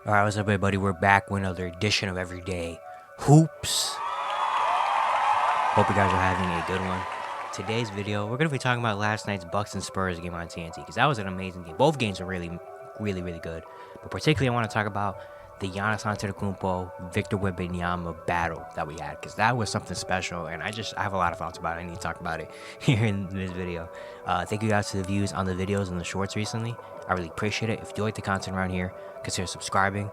Alright, what's up everybody? We're back with another edition of Everyday Hoops. Hope you guys are having a good one. Today's video, we're going to be talking about last night's Bucks and Spurs game on TNT, because that was an amazing game. Both games were really good. But particularly I want to talk about the Giannis Antetokounmpo, Victor Wembanyama battle that we had, because that was something special, and I have a lot of thoughts about it. I need to talk about it here in this video. Thank you guys for the views on the videos and the shorts recently. I really appreciate it. If you do like the content around here, consider subscribing,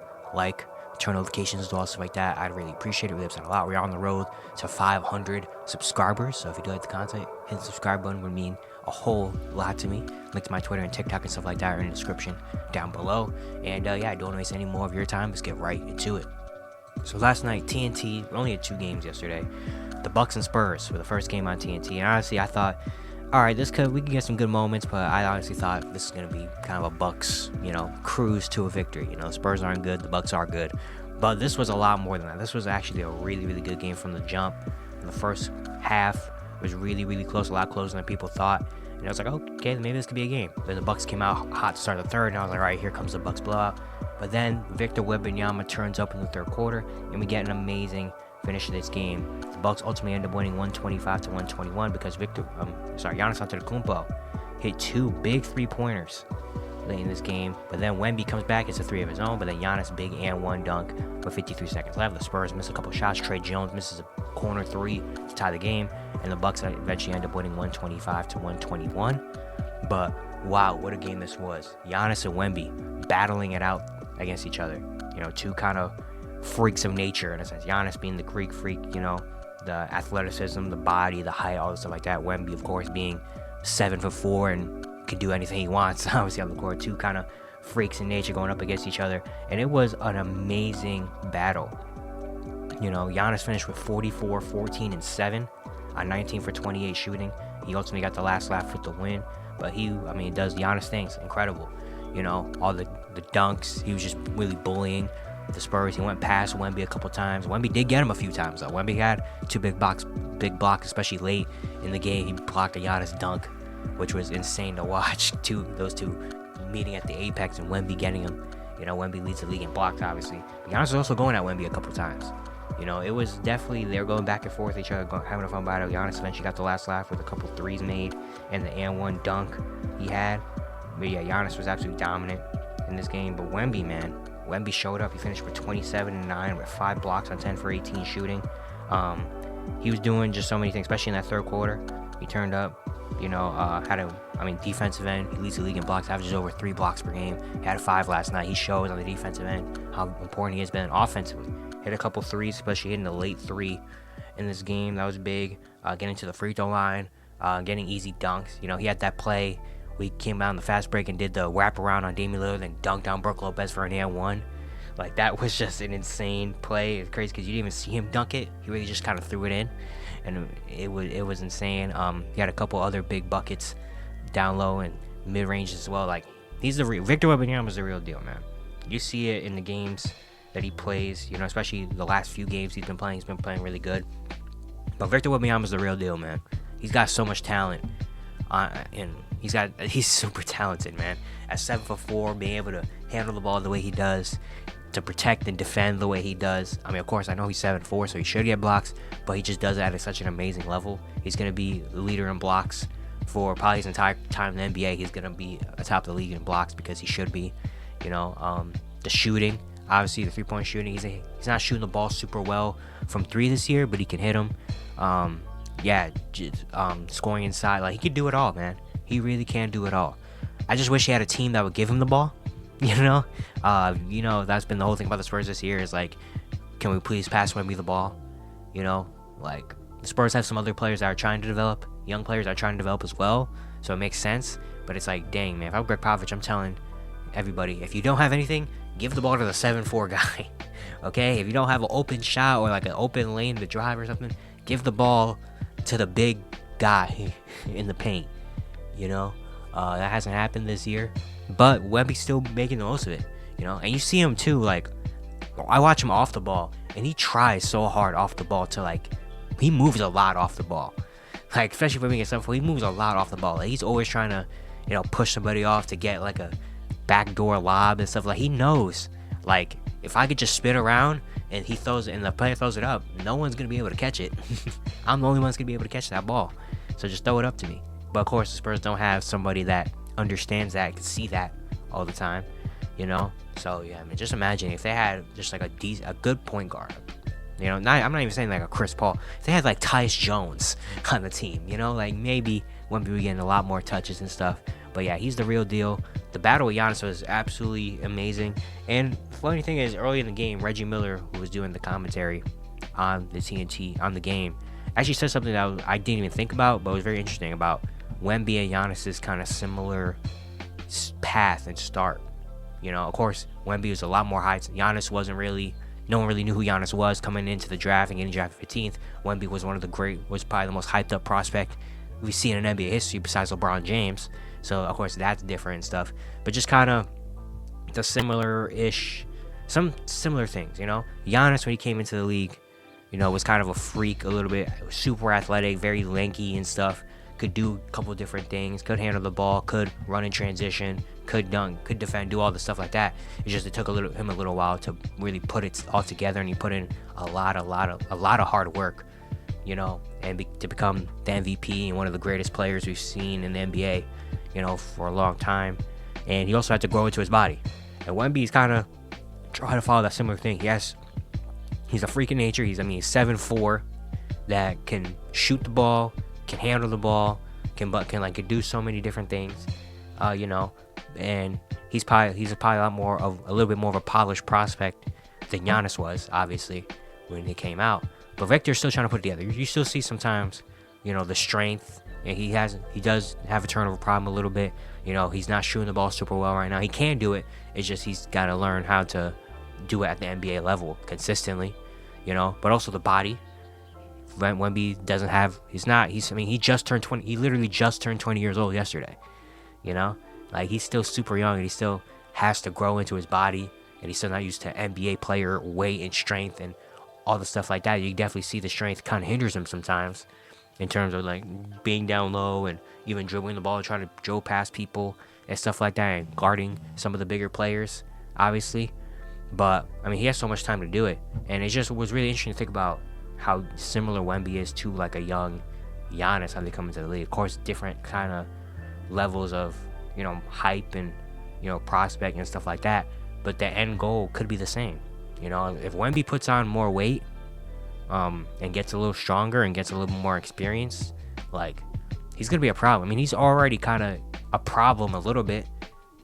turn notifications on, stuff like that. I'd really appreciate it. Really upset a lot. We're on the road to 500 subscribers, so if you do like the content, hit the subscribe button. Would mean a whole lot to me. Link to my Twitter and TikTok and stuff like that are in the description down below. And yeah, I don't waste any more of your time. Let's get right into it. So last night, TNT, we only had 2 games yesterday. The Bucks and Spurs were the first game on TNT, and honestly, I thought, all right, we could get some good moments, but I honestly thought this is gonna be kind of a Bucks, cruise to a victory. The Spurs aren't good, the Bucks are good, but this was a lot more than that. This was actually a really good game from the jump. In the first half was really close, a lot closer than people thought, and I was like, okay, maybe this could be a game. Then the Bucks came out hot to start the third, and I was like, all right, here comes the Bucks blowout. But then Victor Wembanyama turns up in the third quarter, and we get an amazing finish of this game. The Bucks ultimately end up winning 125-121 because Giannis Antetokounmpo hit 2 big 3-pointers late in this game. But then Wemby comes back, it's a 3 of his own, but then Giannis big and 1 dunk with 53 seconds left. The Spurs miss a couple shots. Trey Jones misses a corner 3 to tie the game, and the Bucks eventually end up winning 125-121. But wow, what a game this was. Giannis and Wemby battling it out against each other. Two kind of freaks of nature in a sense. Giannis being the Greek freak, the athleticism, the body, the height, all the stuff like that. Wemby, of course, being 7'4" and can do anything he wants, obviously, on the court. 2 kind of freaks in nature going up against each other, and it was an amazing battle. Giannis finished with 44, 14, and 7 on 19 for 28 shooting. He ultimately got the last laugh with the win, but he does Giannis things incredible. All the dunks, he was just really bullying the Spurs. He went past Wemby a couple times. Wemby did get him a few times though. Wemby had 2 big blocks, especially late in the game. He blocked a Giannis dunk, which was insane to watch. Those two meeting at the apex and Wemby getting him. Wemby leads the league in blocks, obviously. But Giannis was also going at Wemby a couple times. It was definitely, they were going back and forth each other, having a fun battle. Giannis eventually got the last laugh with a couple 3s made and the and 1 dunk he had. But yeah, Giannis was absolutely dominant in this game. But Wemby showed up. He finished with 27 and 9 with 5 blocks on 10 for 18 shooting. He was doing just so many things, especially in that third quarter. He turned up, had a defensive end. He leads the league in blocks, averages over 3 blocks per game. He had 5 last night. He shows on the defensive end how important he has been offensively. Hit a couple 3s, especially hitting the late 3 in this game. That was big. Getting to the free throw line, getting easy dunks. He had that play. We came out in the fast break and did the wraparound on Damian Lillard and dunked down Brook Lopez for an and 1. Like, that was just an insane play. It's crazy because you didn't even see him dunk it. He really just kind of threw it in, and it was insane. He had a couple other big buckets down low and mid range as well. Like, he's Victor Wembanyama is the real deal, man. You see it in the games that he plays. Especially the last few games he's been playing. He's been playing really good. But Victor Wembanyama is the real deal, man. He's got so much talent, and he's super talented, man. At 7'4", being able to handle the ball the way he does, to protect and defend the way he does. Of course, I know he's 7'4", so he should get blocks, but he just does it at such an amazing level. He's going to be the leader in blocks for probably his entire time in the NBA. He's going to be atop the league in blocks because he should be. The shooting, obviously the 3-point shooting, he's not shooting the ball super well from 3 this year, but he can hit them. Scoring inside, like, he could do it all, man. He really can do it all. I just wish he had a team that would give him the ball. That's been the whole thing about the Spurs this year is like, can we please pass Wemby the ball? Like, the Spurs have some other players that are trying to develop, young players that are trying to develop as well, so it makes sense. But it's like, dang, man, if I'm Greg Popovich, I'm telling everybody, if you don't have anything, give the ball to the 7'4" guy. Okay, if you don't have an open shot or like an open lane to drive or something, give the ball to the big guy in the paint. That hasn't happened this year, but Wemby's still making the most of it. And you see him too. Like, I watch him off the ball, and he tries so hard off the ball he moves a lot off the ball. Like, especially for being a 7'4", he moves a lot off the ball. Like, he's always trying to, push somebody off to get like a backdoor lob and stuff. Like, he knows, like, if I could just spin around and he throws it and the player throws it up, no one's gonna be able to catch it. I'm the only one's gonna be able to catch that ball. So just throw it up to me. But of course, the Spurs don't have somebody that understands that, can see that all the time, you know. So yeah, I mean, just imagine if they had just like a good point guard. You know, I'm not even saying like a Chris Paul. If they had like Tyus Jones on the team, you know, like maybe Wemby would getting a lot more touches and stuff. But yeah, he's the real deal. The battle with Giannis was absolutely amazing. And the funny thing is, early in the game, Reggie Miller, who was doing the commentary on the TNT, on the game, actually said something that I didn't even think about, but was very interesting about Wemby and Giannis's kind of similar path and start. You know, of course, Wemby was a lot more high. Giannis wasn't really, no one really knew who Giannis was coming into the draft and getting drafted 15th. Wemby was was probably the most hyped up prospect we've seen in NBA history besides LeBron James. So, of course, that's different and stuff. But just kind of the some similar things, you know. Giannis, when he came into the league, you know, was kind of a freak a little bit. Super athletic, very lanky and stuff. Could do a couple different things. Could handle the ball. Could run in transition. Could dunk. Could defend. Do all the stuff like that. It's just it took him a little while to really put it all together, and he put in a lot of hard work, you know, and to become the MVP and one of the greatest players we've seen in the NBA, you know, for a long time. And he also had to grow into his body. And Wemby's kind of trying to follow that similar thing. He's a freak in nature. He's 7'4", that can shoot the ball, can handle the ball, can do so many different things, you know. And he's probably a little bit more of a polished prospect than Giannis was, obviously, when he came out. But Victor's still trying to put it together. You still see sometimes, you know, the strength, and he does have a turnover problem a little bit. You know, he's not shooting the ball super well right now. He can do it. It's just he's got to learn how to do it at the NBA level consistently, you know. But also the body. Wemby doesn't have. He just turned 20. He literally just turned 20 years old yesterday. You know, like he's still super young, and he still has to grow into his body, and he's still not used to NBA player weight and strength and all the stuff like that. You definitely see the strength kind of hinders him sometimes, in terms of like being down low and even dribbling the ball and trying to dribble past people and stuff like that, and guarding some of the bigger players, obviously. But I mean, he has so much time to do it, and it just was really interesting to think about how similar Wemby is to like a young Giannis, how they come into the league. Of course, different kind of levels of, you know, hype and, you know, prospect and stuff like that, but the end goal could be the same. You know, if Wemby puts on more weight, and gets a little stronger and gets a little more experience, like, he's gonna be a problem. I mean, he's already kind of a problem a little bit,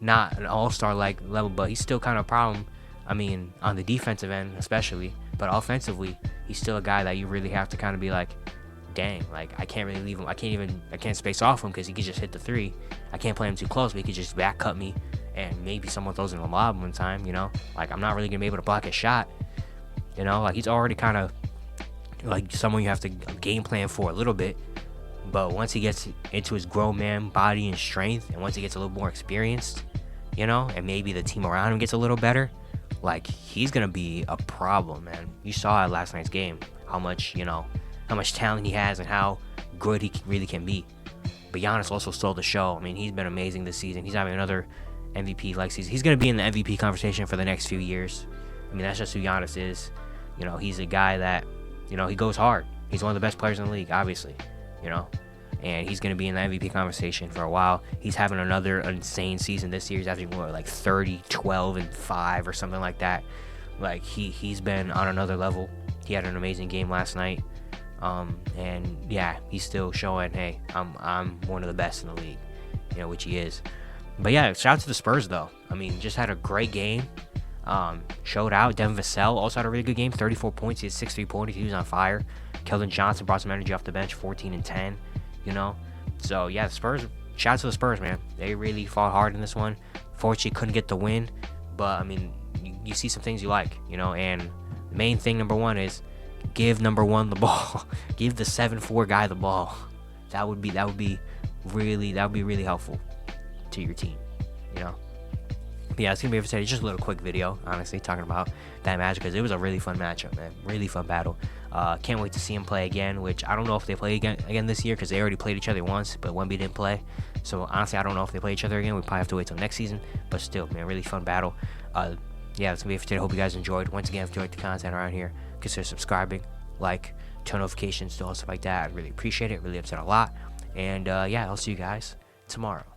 not an all-star like level, but he's still kind of a problem. I mean, on the defensive end especially, but offensively, he's still a guy that you really have to kind of be like, dang, like, I can't really leave him. I can't space off him because he could just hit the three. I can't play him too close, but he could just back cut me, and maybe someone throws in a lob one time, you know. Like, I'm not really gonna be able to block his shot, you know. Like, he's already kind of like someone you have to game plan for a little bit. But once he gets into his grown man body and strength, and once he gets a little more experienced, you know, and maybe the team around him gets a little better, like, he's gonna be a problem, man. You saw at last night's game how much talent he has and how good he really can be. But Giannis also stole the show. I mean, he's been amazing this season. He's having another MVP like season. He's gonna be in the MVP conversation for the next few years. I mean, that's just who Giannis is. You know, he's a guy that, you know, he goes hard. He's one of the best players in the league, obviously, you know, and he's going to be in the MVP conversation for a while. He's having another insane season this year. He's averaging like 30, 12, and 5 or something like that. Like, he's been on another level. He had an amazing game last night. And yeah, he's still showing, hey, I'm one of the best in the league, you know, which he is. But yeah, shout out to the Spurs though. I mean, just had a great game. Showed out. Devin Vassell also had a really good game. 34 points. He had 6 3-pointers. He was on fire. Keldon Johnson brought some energy off the bench. 14 and 10. You know. So yeah, the Spurs. Shout out to the Spurs, man. They really fought hard in this one. Fortunately, couldn't get the win. But I mean, you see some things you like, you know. And the main thing, number one, is give number one the ball. Give the 7'4" guy the ball. That would be really helpful to your team, you know. But yeah, it's gonna be it's just a little quick video, honestly, talking about that match, because it was a really fun matchup, man. Really fun battle. Can't wait to see him play again, which I don't know if they play again this year, because they already played each other once, but Wemby didn't play. So honestly, I don't know if they play each other again. We probably have to wait till next season. But still, man, really fun battle. yeah, that's gonna be it for today. Hope you guys enjoyed. Once again, if you like the content around here, consider subscribing, like, turn notifications, do all stuff like that. I'd really appreciate it. It really helps out a lot. And yeah, I'll see you guys tomorrow.